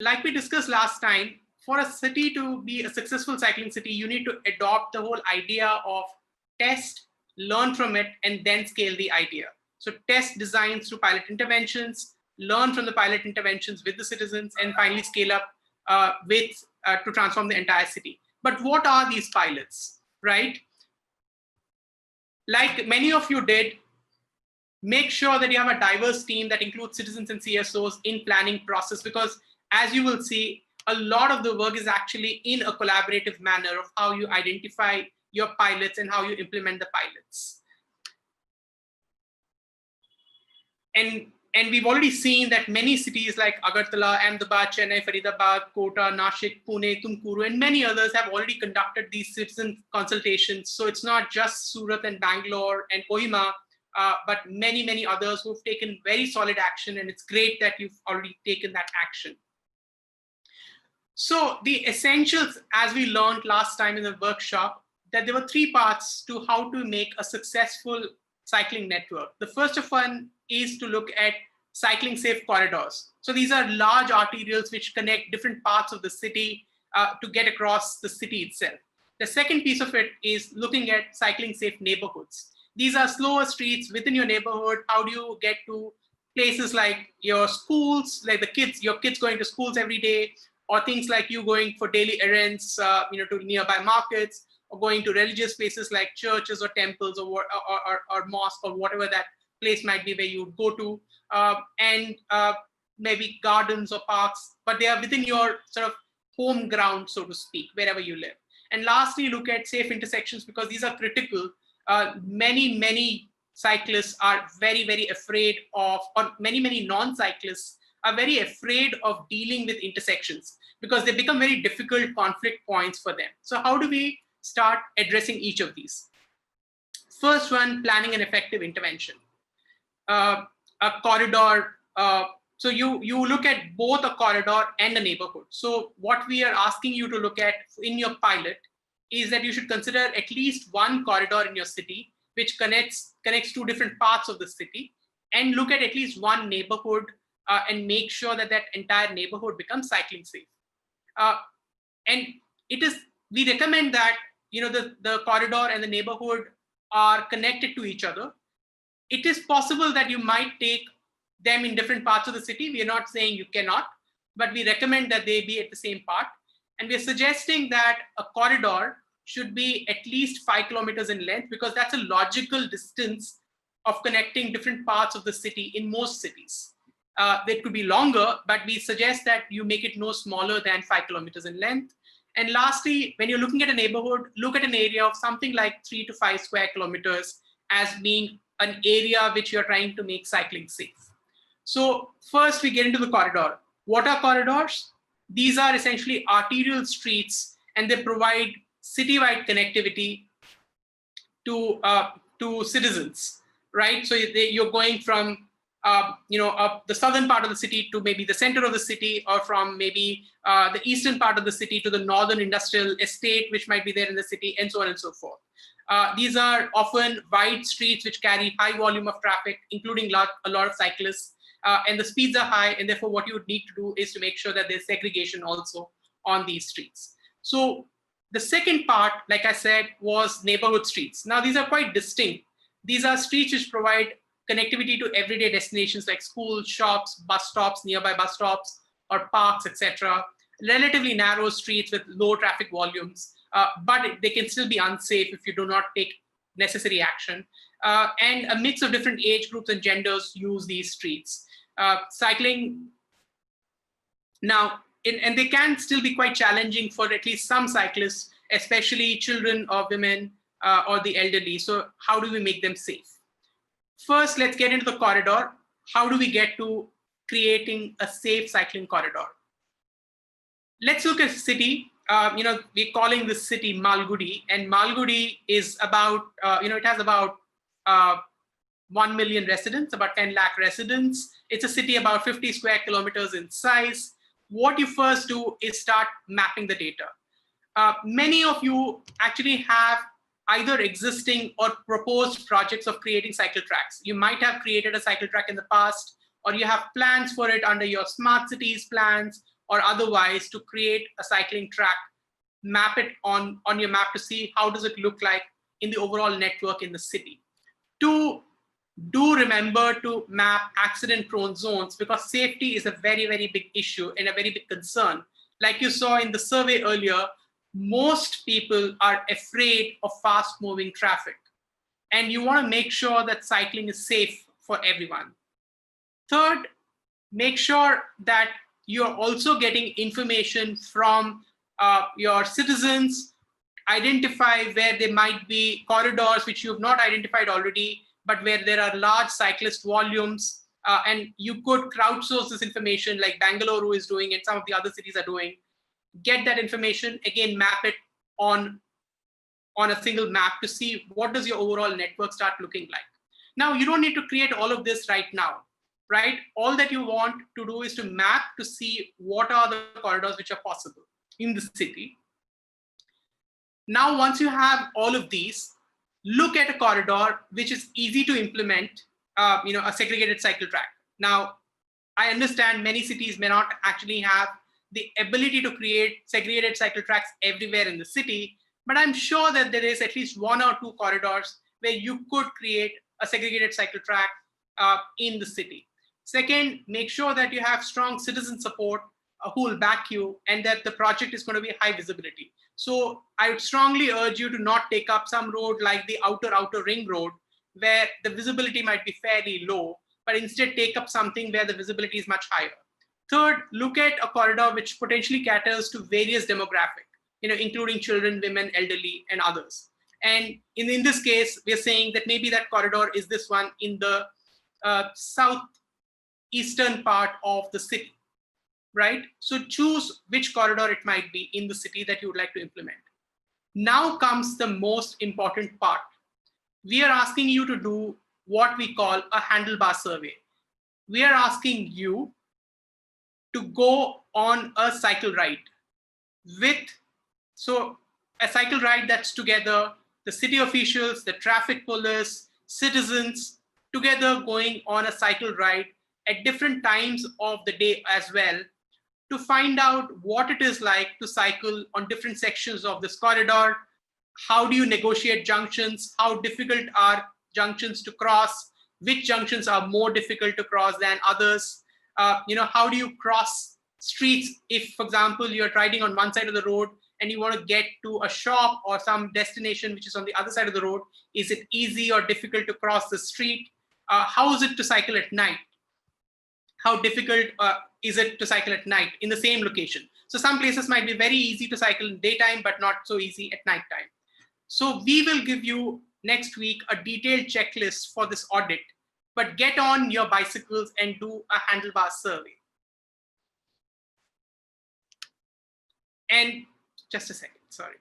Like we discussed last time, for a city to be a successful cycling city, you need to adopt the whole idea of test, learn from it, and then scale the idea. So test designs through pilot interventions, learn from the pilot interventions with the citizens, and finally scale up to transform the entire city. But what are these pilots, right? Like many of you did, make sure that you have a diverse team that includes citizens and CSOs in planning process, because as you will see, a lot of the work is actually in a collaborative manner of how you identify your pilots and how you implement the pilots. And we've already seen that many cities like Agartala, Ahmedabad, Chennai, Faridabad, Kota, Nashik, Pune, Tumkuru, and many others have already conducted these citizen consultations. So it's not just Surat and Bangalore and Kohima, but many, many others who've taken very solid action, and it's great that you've already taken that action. So the essentials, as we learned last time in the workshop, that there were 3 parts to how to make a successful cycling network. The first of one is to look at cycling safe corridors. So these are large arterials which connect different parts of the city to get across the city itself. The second piece of it is looking at cycling safe neighborhoods. These are slower streets within your neighborhood. How do you get to places like your schools, like your kids going to schools every day, or things like you going for daily errands, to nearby markets, or going to religious places like churches or temples or mosque or whatever that place might be where you would go to, and maybe gardens or parks, but they are within your sort of home ground, so to speak, wherever you live. And lastly, look at safe intersections, because these are critical. Many cyclists are very, very afraid of, or many non-cyclists are very afraid of dealing with intersections because they become very difficult conflict points for them. So how do we start addressing each of these? First one, planning an effective intervention. A corridor, so you look at both a corridor and a neighborhood. So what we are asking you to look at in your pilot is that you should consider at least one corridor in your city which connects 2 different parts of the city, and look at least one neighborhood and make sure that that entire neighborhood becomes cycling safe. And we recommend that the corridor and the neighborhood are connected to each other. It is possible that you might take them in different parts of the city. We are not saying you cannot, but we recommend that they be at the same part. And we're suggesting that a corridor should be at least 5 kilometers in length, because that's a logical distance of connecting different parts of the city in most cities. They could be longer, but we suggest that you make it no smaller than 5 kilometers in length. And lastly, when you're looking at a neighborhood, look at an area of something like 3 to 5 square kilometers as being an area which you're trying to make cycling safe. So first we get into the corridor. What are corridors? These are essentially arterial streets, and they provide citywide connectivity to citizens, right? So you're going from the southern part of the city to maybe the center of the city, or from maybe the eastern part of the city to the northern industrial estate, which might be there in the city, and so on and so forth. These are often wide streets which carry high volume of traffic, including a lot of cyclists, and the speeds are high, and therefore what you would need to do is to make sure that there's segregation also on these streets. So the second part, like I said, was neighborhood streets. Now these are quite distinct. These are streets which provide connectivity to everyday destinations like schools, shops, bus stops, nearby bus stops, or parks, etc. Relatively narrow streets with low traffic volumes, but they can still be unsafe if you do not take necessary action. And a mix of different age groups and genders use these streets. Cycling now, and they can still be quite challenging for at least some cyclists, especially children or women or the elderly. So how do we make them safe? First, let's get into the corridor. How do we get to creating a safe cycling corridor? Let's look at the city. We're calling this city Malgudi, and Malgudi is about, it has about 1 million residents, about 10 lakh residents. It's a city about 50 square kilometers in size. What you first do is start mapping the data. Many of you actually have either existing or proposed projects of creating cycle tracks. You might have created a cycle track in the past, or you have plans for it under your smart cities plans, or otherwise to create a cycling track, map it on your map to see how does it look like in the overall network in the city. Do remember to map accident-prone zones, because safety is a very, very big issue and a very big concern. Like you saw in the survey earlier, most people are afraid of fast-moving traffic. And you want to make sure that cycling is safe for everyone. Third, make sure that you're also getting information from your citizens. Identify where there might be corridors which you have not identified already, but where there are large cyclist volumes. And you could crowdsource this information like Bangalore is doing and some of the other cities are doing. Get that information, again, map it on a single map to see what does your overall network start looking like. Now, you don't need to create all of this right now, right? All that you want to do is to map to see what are the corridors which are possible in the city. Now, once you have all of these, look at a corridor which is easy to implement, a segregated cycle track. Now, I understand many cities may not actually have the ability to create segregated cycle tracks everywhere in the city, but I'm sure that there is at least 1 or 2 corridors where you could create a segregated cycle track in the city. Second, make sure that you have strong citizen support who will back you and that the project is going to be high visibility. So I would strongly urge you to not take up some road like the outer ring road where the visibility might be fairly low, but instead take up something where the visibility is much higher. Third, look at a corridor which potentially caters to various demographics, including children, women, elderly, and others. And in this case, we're saying that maybe that corridor is this one in the southeastern part of the city, right? So choose which corridor it might be in the city that you would like to implement. Now comes the most important part. We are asking you to do what we call a handlebar survey. We are asking you to go on a cycle ride a cycle ride that's together, the city officials, the traffic police, citizens, together going on a cycle ride at different times of the day as well, to find out what it is like to cycle on different sections of this corridor. How do you negotiate junctions? How difficult are junctions to cross? Which junctions are more difficult to cross than others? How do you cross streets if, for example, you're riding on one side of the road and you want to get to a shop or some destination which is on the other side of the road? Is it easy or difficult to cross the street? How is it to cycle at night? How difficult is it to cycle at night in the same location? So some places might be very easy to cycle in daytime, but not so easy at nighttime. So we will give you next week a detailed checklist for this audit, but get on your bicycles and do a handlebar survey. And just a second, sorry.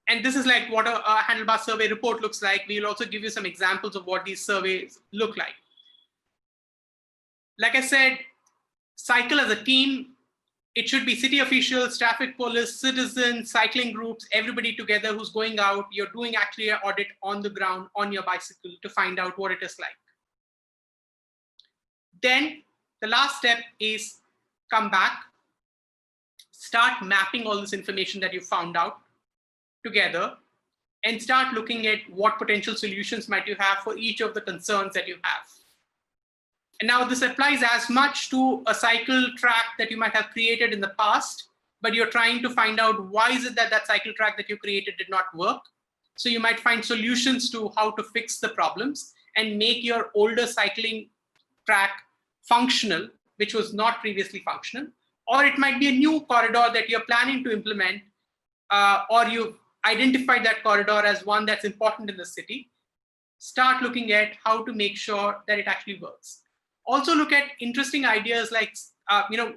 And this is like what a handlebar survey report looks like. We will also give you some examples of what these surveys look like. Like I said, cycle as a team. It should be city officials, traffic police, citizens, cycling groups, everybody together who's going out. You're doing actually an audit on the ground on your bicycle to find out what it is like. Then the last step is come back, start mapping all this information that you found out together, and start looking at what potential solutions might you have for each of the concerns that you have. And now this applies as much to a cycle track that you might have created in the past, but you're trying to find out why is it that that cycle track that you created did not work. So you might find solutions to how to fix the problems and make your older cycling track functional, which was not previously functional. Or it might be a new corridor that you're planning to implement, or you've identified that corridor as one that's important in the city. Start looking at how to make sure that it actually works. Also look at interesting ideas like,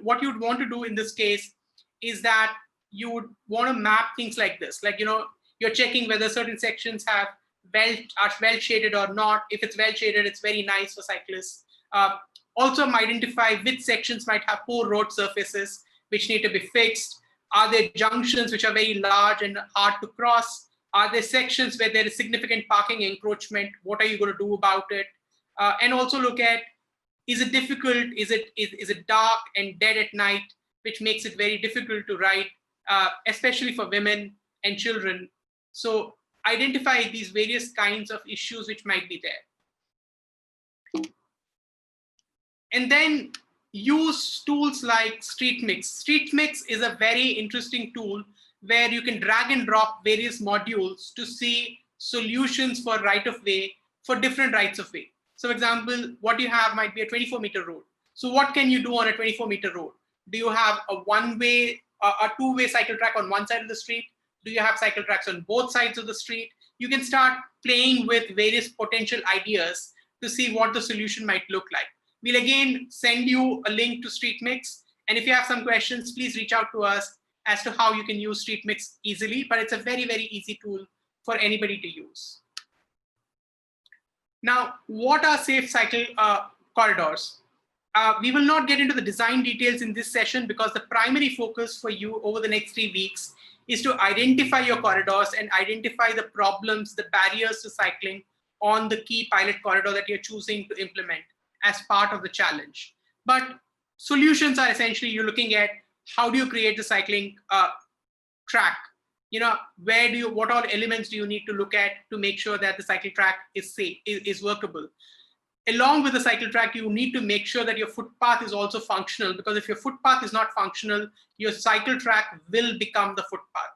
what you'd want to do in this case is that you would want to map things like this. Like, you're checking whether certain sections are well shaded or not. If it's well shaded, it's very nice for cyclists. Also identify which sections might have poor road surfaces which need to be fixed. Are there junctions which are very large and hard to cross? Are there sections where there is significant parking encroachment? What are you going to do about it? And also look at Is it difficult? Is it dark and dead at night, which makes it very difficult to ride, especially for women and children? So identify these various kinds of issues which might be there. And then use tools like StreetMix. StreetMix is a very interesting tool where you can drag and drop various modules to see solutions for right-of-way for different rights-of-way. So for example, what you have might be a 24-meter road. So what can you do on a 24-meter road? Do you have a one-way, a two-way cycle track on one side of the street? Do you have cycle tracks on both sides of the street? You can start playing with various potential ideas to see what the solution might look like. We'll again send you a link to StreetMix. And if you have some questions, please reach out to us as to how you can use StreetMix easily. But it's a very, very easy tool for anybody to use. Now, what are safe cycle corridors? We will not get into the design details in this session because the primary focus for you over the next 3 weeks is to identify your corridors and identify the problems, the barriers to cycling on the key pilot corridor that you're choosing to implement as part of the challenge. But solutions are essentially you're looking at how do you create the cycling track? You know, what all elements do you need to look at to make sure that the cycle track is safe, is workable? Along with the cycle track, you need to make sure that your footpath is also functional, because if your footpath is not functional, your cycle track will become the footpath.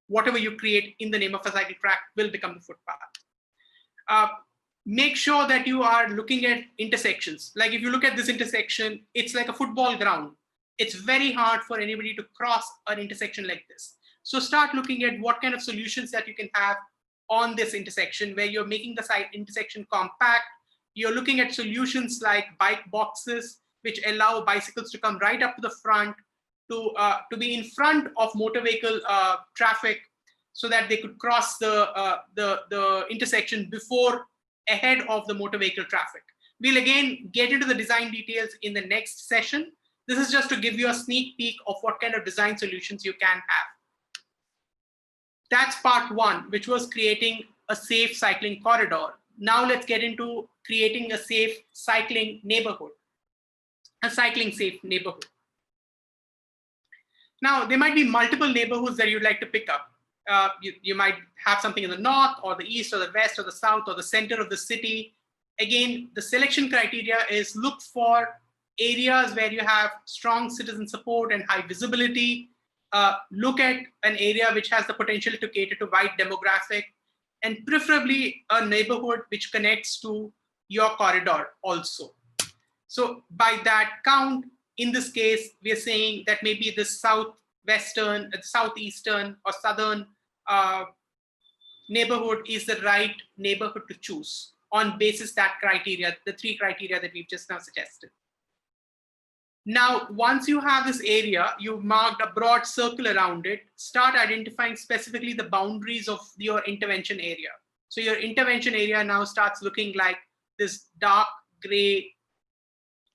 Whatever you create in the name of a cycle track will become the footpath. Make sure that you are looking at intersections. Like if you look at this intersection, it's like a football ground. It's very hard for anybody to cross an intersection like this. So start looking at what kind of solutions that you can have on this intersection where you're making the site intersection compact. You're looking at solutions like bike boxes, which allow bicycles to come right up to the front to be in front of motor vehicle traffic so that they could cross the intersection ahead of the motor vehicle traffic. We'll again get into the design details in the next session. This is just to give you a sneak peek of what kind of design solutions you can have. That's part one, which was creating a safe cycling corridor. Now let's get into creating a safe cycling neighborhood, a cycling safe neighborhood. Now, there might be multiple neighborhoods that you'd like to pick up. You might have something in the north or the east or the west or the south or the center of the city. Again, the selection criteria is look for areas where you have strong citizen support and high visibility. Look at an area which has the potential to cater to wide demographic, and preferably a neighborhood which connects to your corridor also. So by that count, in this case, we are saying that maybe the southwestern, southeastern or southern neighborhood is the right neighborhood to choose on basis that criteria, the 3 criteria that we've just now suggested. Now, once you have this area, you've marked a broad circle around it, start identifying specifically the boundaries of your intervention area. So your intervention area now starts looking like this dark gray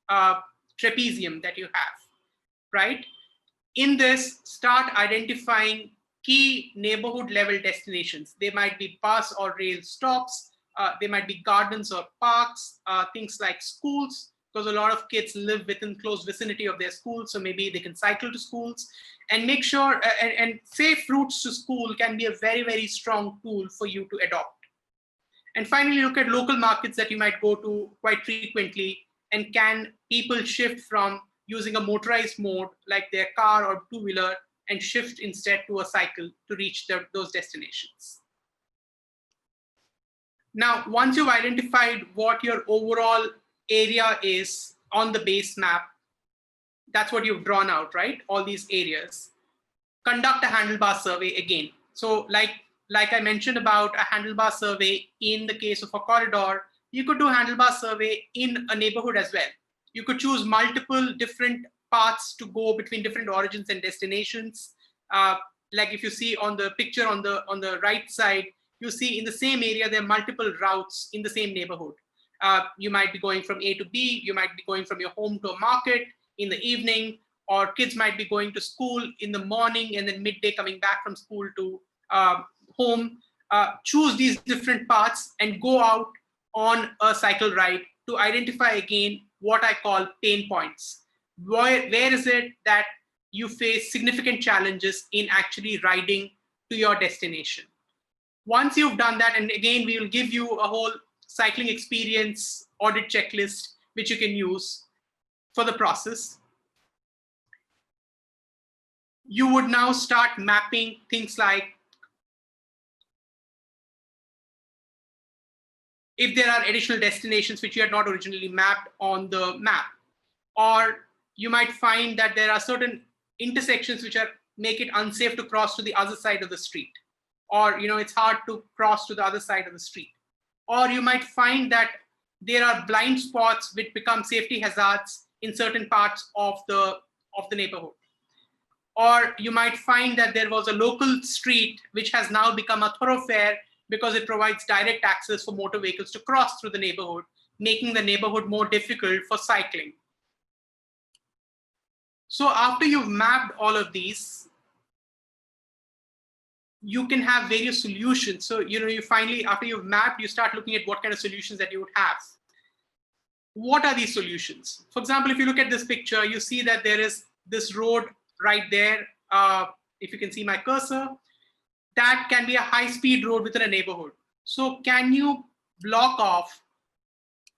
trapezium that you have, right? In this, start identifying key neighborhood level destinations. They might be bus or rail stops, they might be gardens or parks, things like schools, because a lot of kids live within close vicinity of their schools, so maybe they can cycle to schools. And make sure, and safe routes to school can be a very, very strong tool for you to adopt. And finally, look at local markets that you might go to quite frequently, and can people shift from using a motorized mode like their car or two-wheeler and shift instead to a cycle to reach those destinations. Now, once you've identified what your overall area is on the base map, that's what you've drawn out, right? All these areas. Conduct a handlebar survey again. So like I mentioned about a handlebar survey in the case of a corridor, you could do a handlebar survey in a neighborhood as well. You could choose multiple different paths to go between different origins and destinations. Like if you see on the picture on the right side, you see in the same area, there are multiple routes in the same neighborhood. You might be going from A to B, you might be going from your home to a market in the evening, or kids might be going to school in the morning and then midday coming back from school to home. Choose these different paths and go out on a cycle ride to identify again what I call pain points. Where is it that you face significant challenges in actually riding to your destination? Once you've done that, and again, we will give you a whole cycling experience audit checklist, which you can use for the process. You would now start mapping things like if there are additional destinations which you had not originally mapped on the map, or you might find that there are certain intersections which make it unsafe to cross to the other side of the street, or it's hard to cross to the other side of the street, or you might find that there are blind spots which become safety hazards in certain parts of the neighborhood. Or you might find that there was a local street which has now become a thoroughfare because it provides direct access for motor vehicles to cross through the neighborhood, making the neighborhood more difficult for cycling. So after you've mapped all of these, you can have various solutions. So you finally, after you've mapped, you start looking at what kind of solutions that you would have. What are these solutions? For example, if you look at this picture, you see that there is this road right there. If you can see my cursor, that can be a high-speed road within a neighborhood. So can you block off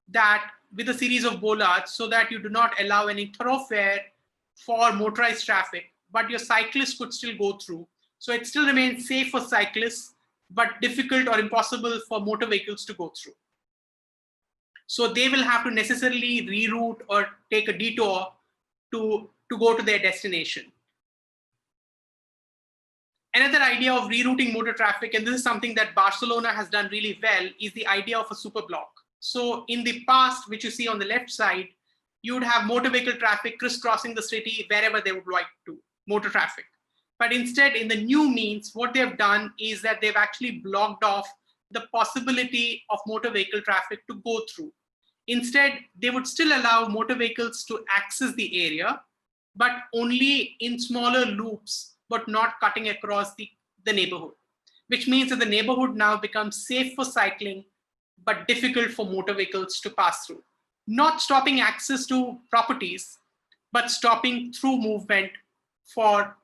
that with a series of bollards so that you do not allow any thoroughfare for motorized traffic, but your cyclists could still go through? So it still remains safe for cyclists, but difficult or impossible for motor vehicles to go through. So they will have to necessarily reroute or take a detour to go to their destination. Another idea of rerouting motor traffic, and this is something that Barcelona has done really well, is the idea of a super block. So in the past, which you see on the left side, you would have motor vehicle traffic crisscrossing the city wherever they would like to, motor traffic. But instead, in the new means, what they've done is that they've actually blocked off the possibility of motor vehicle traffic to go through. Instead, they would still allow motor vehicles to access the area, but only in smaller loops, but not cutting across the neighborhood, which means that the neighborhood now becomes safe for cycling, but difficult for motor vehicles to pass through. Not stopping access to properties, but stopping through movement for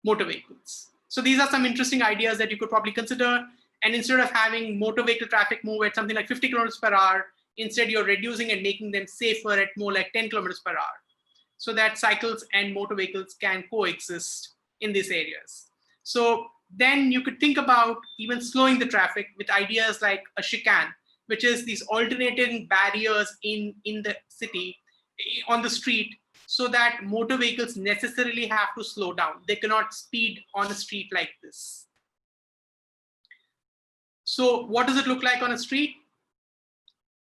motor vehicles. So these are some interesting ideas that you could probably consider. And instead of having motor vehicle traffic move at something like 50 kilometers per hour, instead you're reducing and making them safer at more like 10 kilometers per hour, so that cycles and motor vehicles can coexist in these areas. So then you could think about even slowing the traffic with ideas like a chicane, which is these alternating barriers in the city, on the street, so that motor vehicles necessarily have to slow down. They cannot speed on a street like this. So what does it look like on a street?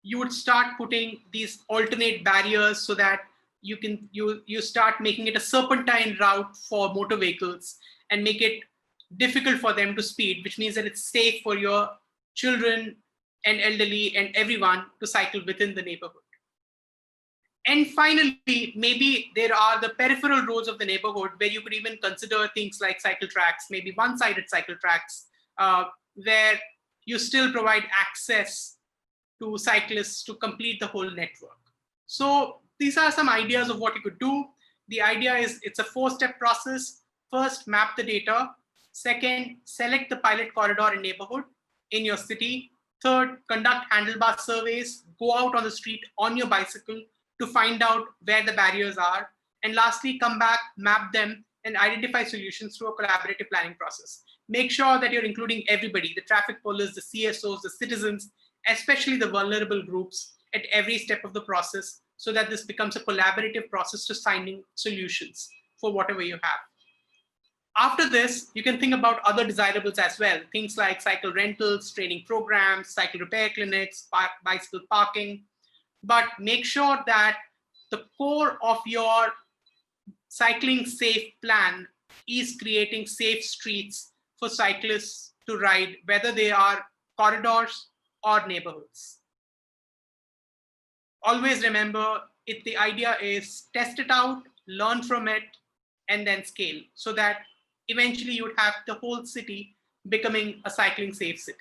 You would start putting these alternate barriers so that you start making it a serpentine route for motor vehicles and make it difficult for them to speed, which means that it's safe for your children and elderly and everyone to cycle within the neighborhood. And finally, maybe there are the peripheral roads of the neighborhood where you could even consider things like cycle tracks, maybe one-sided cycle tracks, where you still provide access to cyclists to complete the whole network. So these are some ideas of what you could do. The idea is it's a 4-step process. First, map the data. Second, select the pilot corridor and neighborhood in your city. Third, conduct handlebar surveys. Go out on the street on your bicycle to find out where the barriers are. And lastly, come back, map them, and identify solutions through a collaborative planning process. Make sure that you're including everybody, the traffic police, the CSOs, the citizens, especially the vulnerable groups, at every step of the process, so that this becomes a collaborative process to finding solutions for whatever you have. After this, you can think about other desirables as well, things like cycle rentals, training programs, cycle repair clinics, bicycle parking. But make sure that the core of your cycling safe plan is creating safe streets for cyclists to ride, whether they are corridors or neighborhoods. Always remember, the idea is test it out, learn from it, and then scale, so that eventually you would have the whole city becoming a cycling safe city.